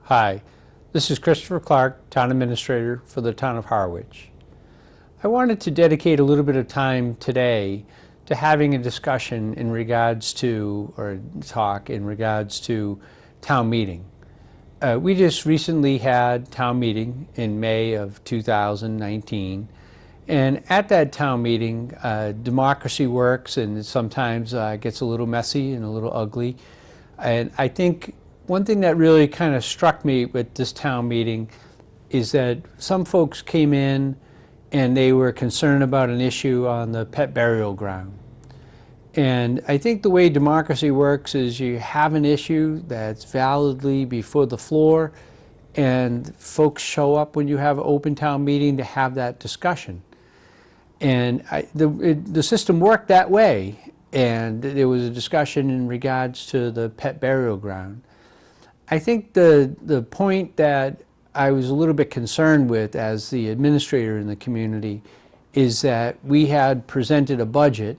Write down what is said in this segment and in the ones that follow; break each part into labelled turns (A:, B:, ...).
A: Hi, this is Christopher Clark, Town Administrator for the Town of Harwich. I wanted to dedicate a little bit of time today to having a discussion in regards to, or talk in regards to town meeting. We just recently had town meeting in May of 2019, and at that town meeting, democracy works and it sometimes gets a little messy and a little ugly. And I think one thing that really kind of struck me with this town meeting is that some folks came in and they were concerned about an issue on the pet burial ground. And I think the way democracy works is you have an issue that's validly before the floor, and folks show up when you have an open town meeting to have that discussion. And the system worked that way, and there was a discussion in regards to the pet burial ground. I think the point that I was a little bit concerned with as the administrator in the community is that we had presented a budget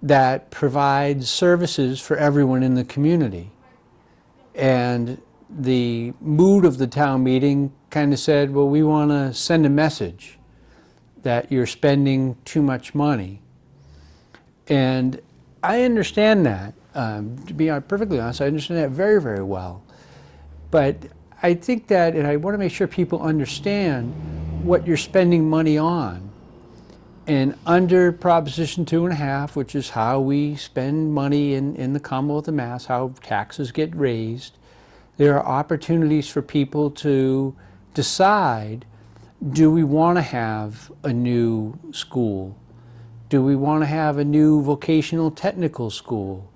A: that provides services for everyone in the community. And the mood of the town meeting kind of said, well, we want to send a message that you're spending too much money. And I understand that. To be perfectly honest, I understand that very, very well. But I think that, and I want to make sure people understand what you're spending money on. And under Proposition 2.5, which is how we spend money in the Commonwealth of Mass, how taxes get raised, there are opportunities for people to decide, do we want to have a new school? Do we want to have a new vocational technical school?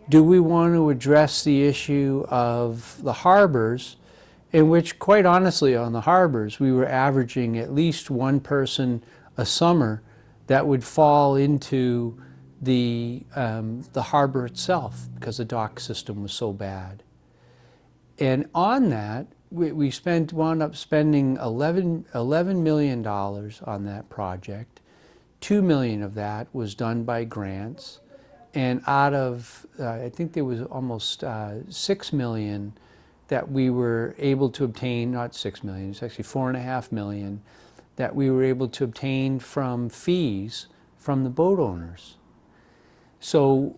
A: Do we want to address the issue of the harbors, in which, quite honestly, on the harbors, we were averaging at least one person a summer that would fall into the harbor itself because the dock system was so bad. And on that, we wound up spending $11 million on that project. $2 million of that was done by grants. And out of, I think there was almost $6 million that we were able to obtain, not $6 million, it's actually $4.5 million, that we were able to obtain from fees from the boat owners. So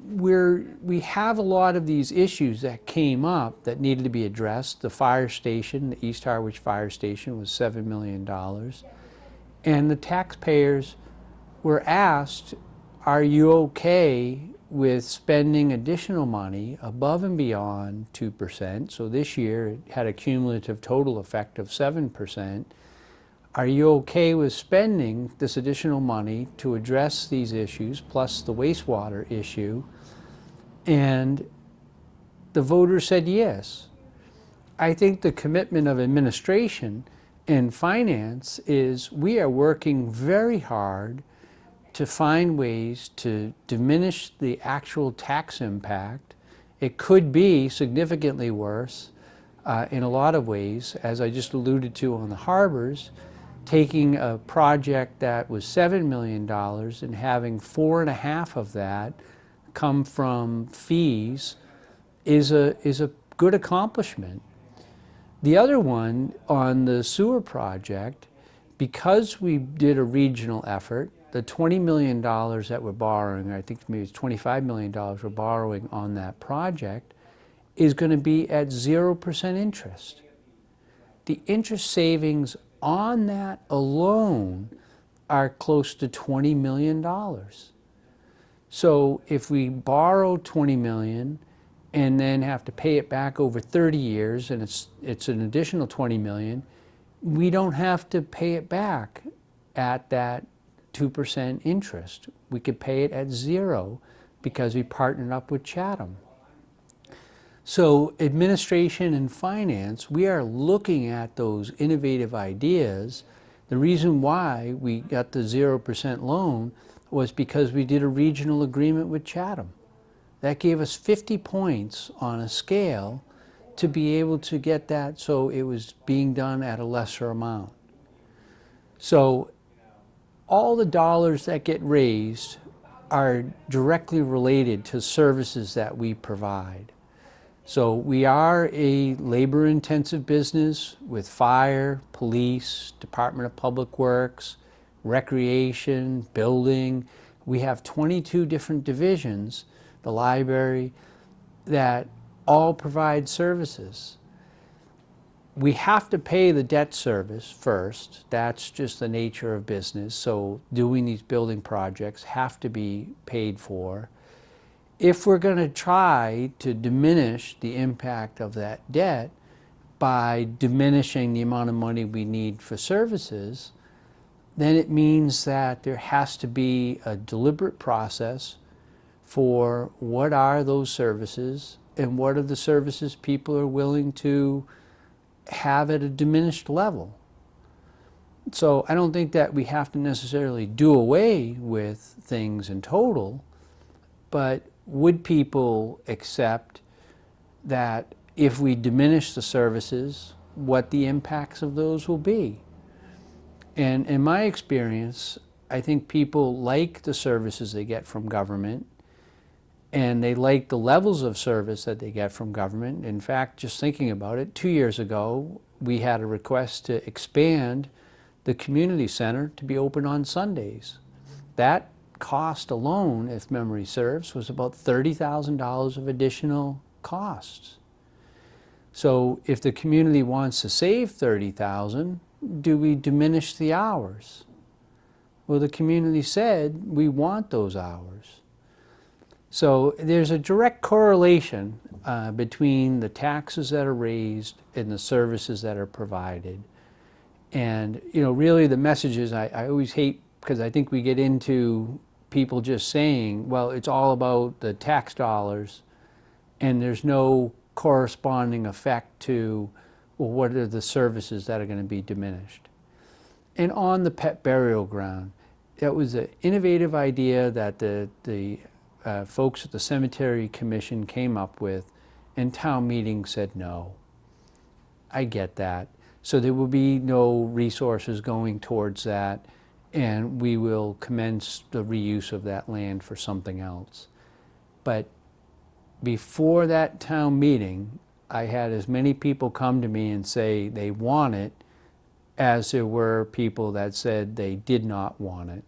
A: we have a lot of these issues that came up that needed to be addressed. The fire station, the East Harwich Fire Station, was $7 million. And the taxpayers were asked, are you okay with spending additional money above and beyond 2%? So this year it had a cumulative total effect of 7%. Are you okay with spending this additional money to address these issues, plus the wastewater issue? And the voters said yes. I think the commitment of administration and finance is we are working very hard to find ways to diminish the actual tax impact. It could be significantly worse in a lot of ways, as I just alluded to on the harbors. Taking a project that was $7 million and having 4.5 of that come from fees is a good accomplishment. The other one on the sewer project, because we did a regional effort, the $20 million that we're borrowing, I think maybe it's $25 million we're borrowing on that project, is going to be at 0% interest. The interest savings on that alone are close to $20 million. So if we borrow $20 million and then have to pay it back over 30 years, and it's an additional $20 million, we don't have to pay it back at that 2% interest. We could pay it at 0 because we partnered up with Chatham. So administration and finance, we are looking at those innovative ideas. The reason why we got the 0% loan was because we did a regional agreement with Chatham. That gave us 50 points on a scale to be able to get that, so it was being done at a lesser amount. So all the dollars that get raised are directly related to services that we provide. So we are a labor-intensive business with fire, police, Department of Public Works, recreation, building. We have 22 different divisions, the library, that all provide services. We have to pay the debt service first. That's just the nature of business. So doing these building projects have to be paid for. If we're going to try to diminish the impact of that debt by diminishing the amount of money we need for services, then it means that there has to be a deliberate process for what are those services and what are the services people are willing to have at a diminished level. So I don't think that we have to necessarily do away with things in total, but would people accept that if we diminish the services, what the impacts of those will be? And in my experience, I think people like the services they get from government, and they like the levels of service that they get from government. In fact, just thinking about it, 2 years ago, we had a request to expand the community center to be open on Sundays. That cost alone, if memory serves, was about $30,000 of additional costs. So if the community wants to save $30,000, do we diminish the hours? Well, the community said we want those hours. So there's a direct correlation between the taxes that are raised and the services that are provided. And really the messages, I always hate, because I think we get into people just saying, well, it's all about the tax dollars, and there's no corresponding effect to, well, what are the services that are going to be diminished. And on the pet burial ground, that was an innovative idea that the folks at the Cemetery Commission came up with, and town meeting said no. I get that. So there will be no resources going towards that, and we will commence the reuse of that land for something else. But before that town meeting, I had as many people come to me and say they want it as there were people that said they did not want it.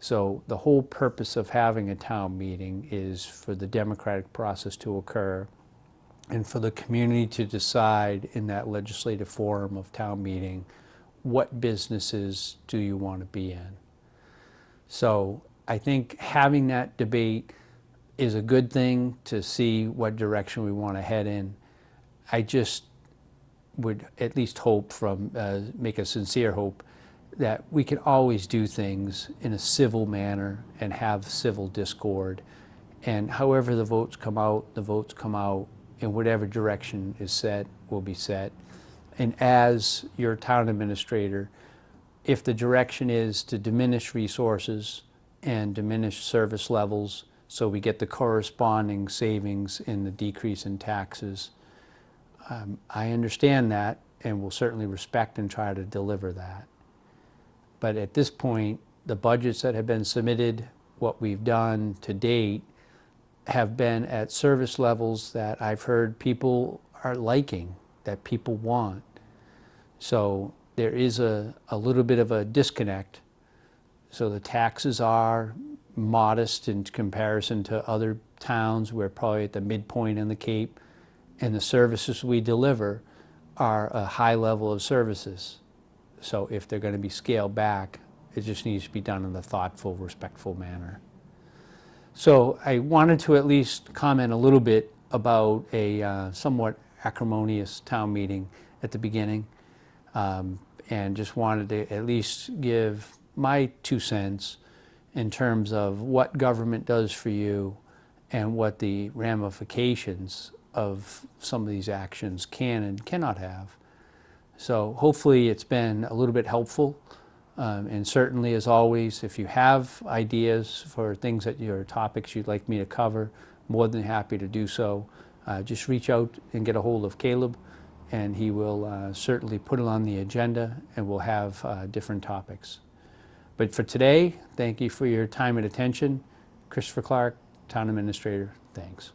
A: So the whole purpose of having a town meeting is for the democratic process to occur and for the community to decide in that legislative forum of town meeting, what businesses do you want to be in? So I think having that debate is a good thing to see what direction we want to head in. I just would at least hope make a sincere hope that we can always do things in a civil manner and have civil discord. And however the votes come out, and whatever direction is set will be set. And as your town administrator, if the direction is to diminish resources and diminish service levels so we get the corresponding savings in the decrease in taxes, I understand that and will certainly respect and try to deliver that. But at this point, the budgets that have been submitted, what we've done to date, have been at service levels that I've heard people are liking, that people want. So there is a little bit of a disconnect. So the taxes are modest in comparison to other towns. We're probably at the midpoint in the Cape, and the services we deliver are a high level of services. So if they're going to be scaled back, it just needs to be done in a thoughtful, respectful manner. So I wanted to at least comment a little bit about a somewhat acrimonious town meeting at the beginning, and just wanted to at least give my 2 cents in terms of what government does for you and what the ramifications of some of these actions can and cannot have. So hopefully it's been a little bit helpful. And certainly, as always, if you have ideas for things that your topics you'd like me to cover, more than happy to do so. Just reach out and get a hold of Caleb, and he will certainly put it on the agenda, and we'll have different topics. But for today, thank you for your time and attention. Christopher Clark, Town Administrator, thanks.